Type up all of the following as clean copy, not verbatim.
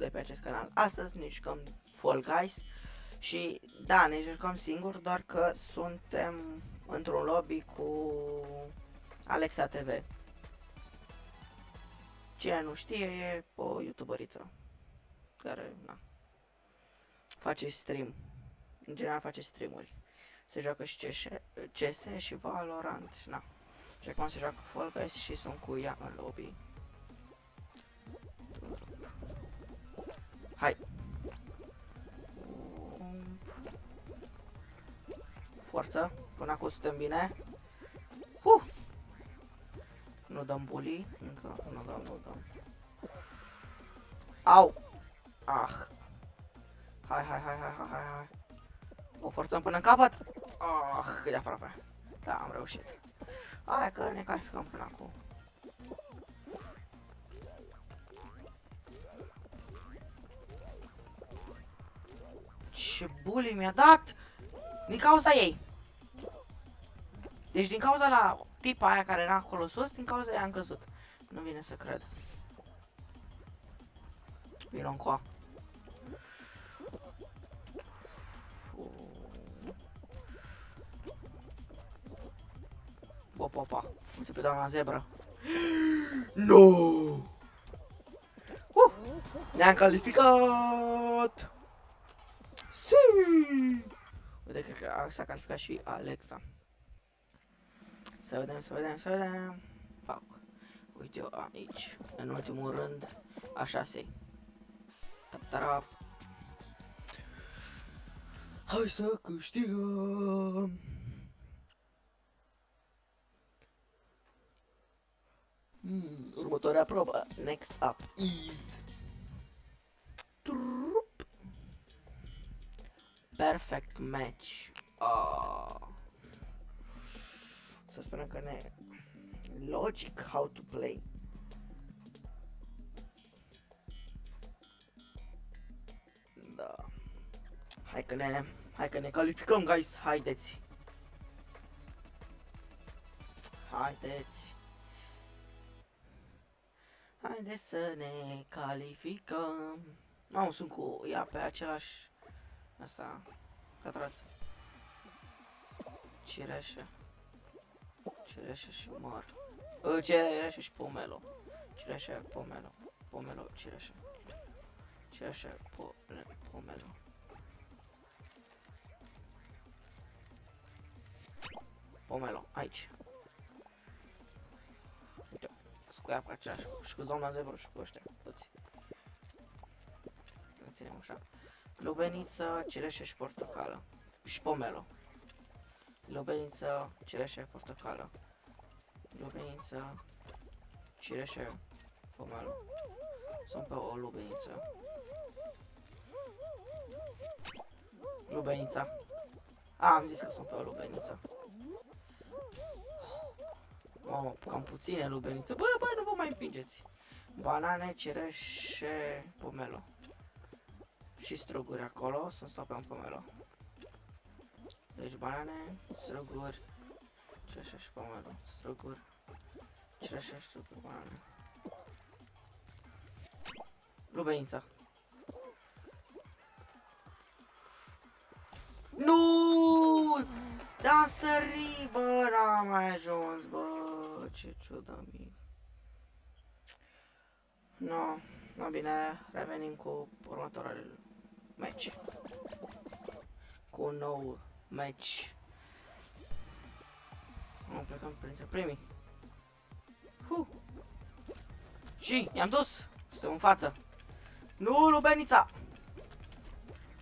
de pe acest canal. Astăzi ne jucăm Fall Guys și da, ne jucăm singur, doar că suntem într-un lobby cu Alexa TV. Cine nu știe, e o youtuberiță care, na, face stream. În general face streamuri. Se joacă și CS și Valorant și na. Și acum se joacă Fall Guys și sunt cu ea în lobby. Hai! Forță! Până acum suntem bine. Nu dăm bully. Încă nu dăm. Au! Ah! Hai. O forțăm până în capăt. Ah, cât de aproape. Da, am reușit. Hai că ne calificăm până acum. Ce bully mi-a dat! Din cauza ei. Deci din cauza la tipa aia care era acolo sus, din cauza ei am căzut. Nu vine să cred. Vino încoa. Opa. Uite pe doamna zebră. No! Ne-am calificat! Si! Uite, cred că s-a calificat și Alexa. Să vedem. Fac. Uite eu aici. În ultimul rând, a 6-i. Tap. Hai să câștigăm! Următoarea probă. Next up is perfect match. Să sperăm că ne logic how to play. Da. Hai că ne calificăm, guys. Haideți să ne calificăm. Mamă, sunt cu ea pe același... Asta... Catrat. Cireșe și măr. Cireșe și pomelo. Cireșe, pomelo, cireșe. Cireșe, pomelo. Pomelo, aici. Uite, cu ea pe același. Și cu doamna zebră și cu ăștia, toți. Ne ținem așa. Lubeniță, cireșe și portocală. Și pomelo. Lubeniță, cireșe, portocală. Lubeniță, cireșe, pomelo. Sunt pe o lubeniță. Lubenița. Am zis că sunt pe o lubeniță. Mamă, cam puține lubenițe. Bă, nu vă mai împingeți. Banane, cireșe, pomelo. Și struguri acolo, sunt stau pe un pomelo. Deci banane, struguri, cireșe și pomelo. Struguri, cireșe, struguri, banane. Lubenița. Nu! Dar sări, bă, n-am mai ajuns, bă, ce ciudă mie. No, bine, revenim cu următorul match. Cu un nou match. Am plecăm printre primii. Și i-am dus. Suntem în față. Nu, lubenița!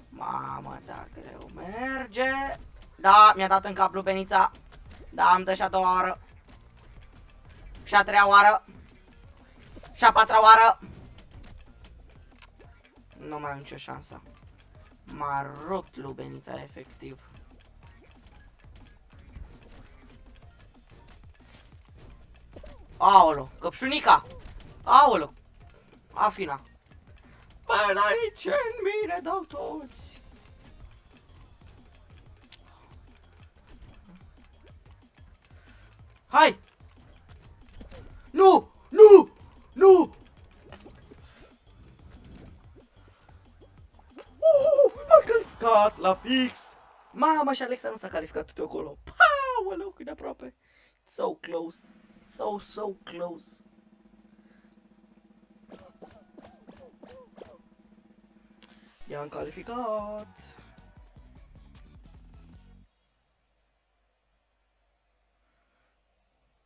Mamă, da, greu merge. Da, mi-a dat în cap lubenița. Da, îmi dă și a doua oară. Și a treia oară. Și a patra oară. Nu mai am nicio șansă. M-a rupt lubenița, efectiv. Aolo, căpșunica! Aolo! Afina! Bă, n-ai ce în mine dau toți! Hai! Nu! Nu! Nu! calificat la fix. Mama, și Alexa nu s-a calificat tot acolo. Aoleu, cât de aproape. So close. So close. I-am calificat.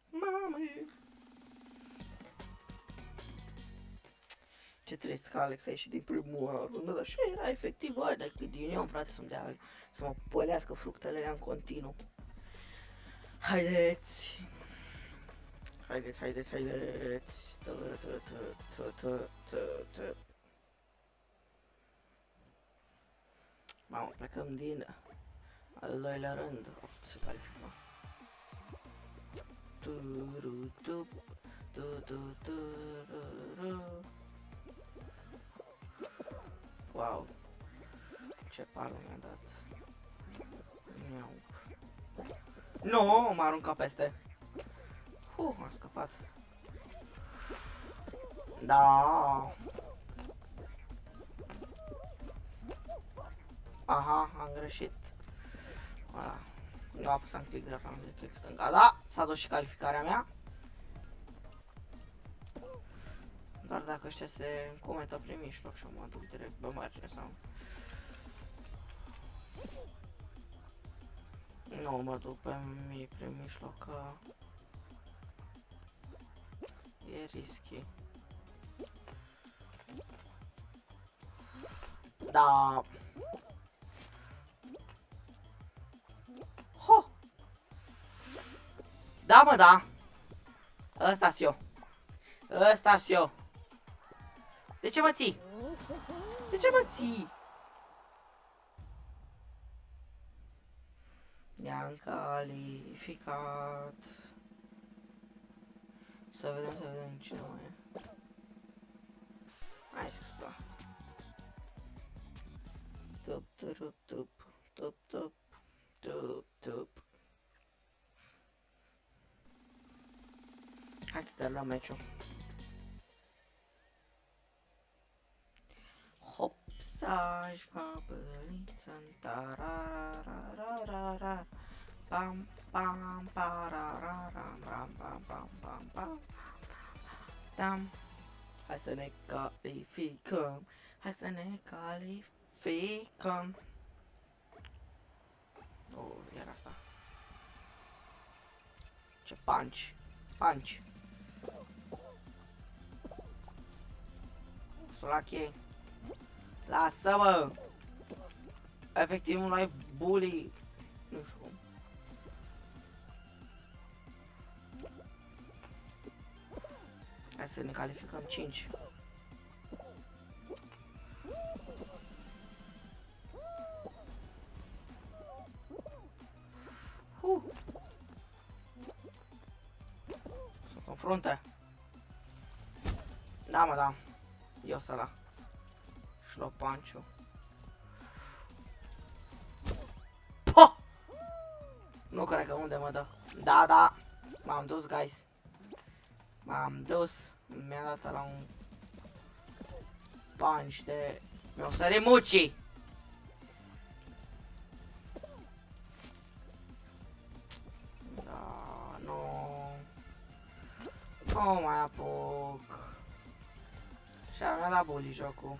Mamă. Ce trist că Alex a ieșit din primul rundă, dar și era efectiv, bă, de ghinion, frate, să mă pălească fructele în continuu. Haideți! Haideți! Mamă, plecăm din al doilea rând. Se califică. Wow. Ce pală mi-a dat. Miau. Nu, m-a aruncat peste. Am scăpat. Da. Aha, am greșit. Voilà. Nu apăsam click dreapta, am zis click stânga. Da, s-a dus și calificarea mea. Doar dacă ăștia se comentă prin mijloc și mă duc direct pe margine sau... Nu, mă duc prin mijloc, că... e risky. Da. Ho! Da, mă, da. Ăsta-s eu. Ăsta-s eu. De ce mă ții? De ce mă ții? Ne-am calificat. Să vedem cine mai e. Hai să stau. Tup. Hai să terminăm meciul. Hopsaj, babăliță-n tararararara. Pam pam parararam ram pam pam pam pam pam. Hai să ne calificăm. Hai să ne calificăm. Oh, era asta. Ce punch. Punch. Solache. Lasă-mă. Efectiv un live bully. Nu știu cum. Hai să ne calificăm 5. Să confrunte. Da, mă, da. Eu să la. Șlopanciu. Po! Nu cred că unde mă dă. Da. M-am dus, guys. M-am dus. Mi-a dat la un punch de... Mi-o sări mucii. Da, nu mai apuc. Și-a dat bully jocul.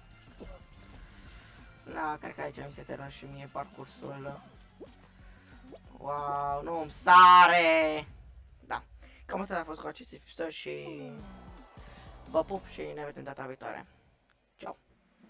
Da, cred că aici mi se termină și mie parcursul. Wow, nu-mi sare! Da, cam asta a fost cu acest episod și vă pup și ne vedem data viitoare. Ciao!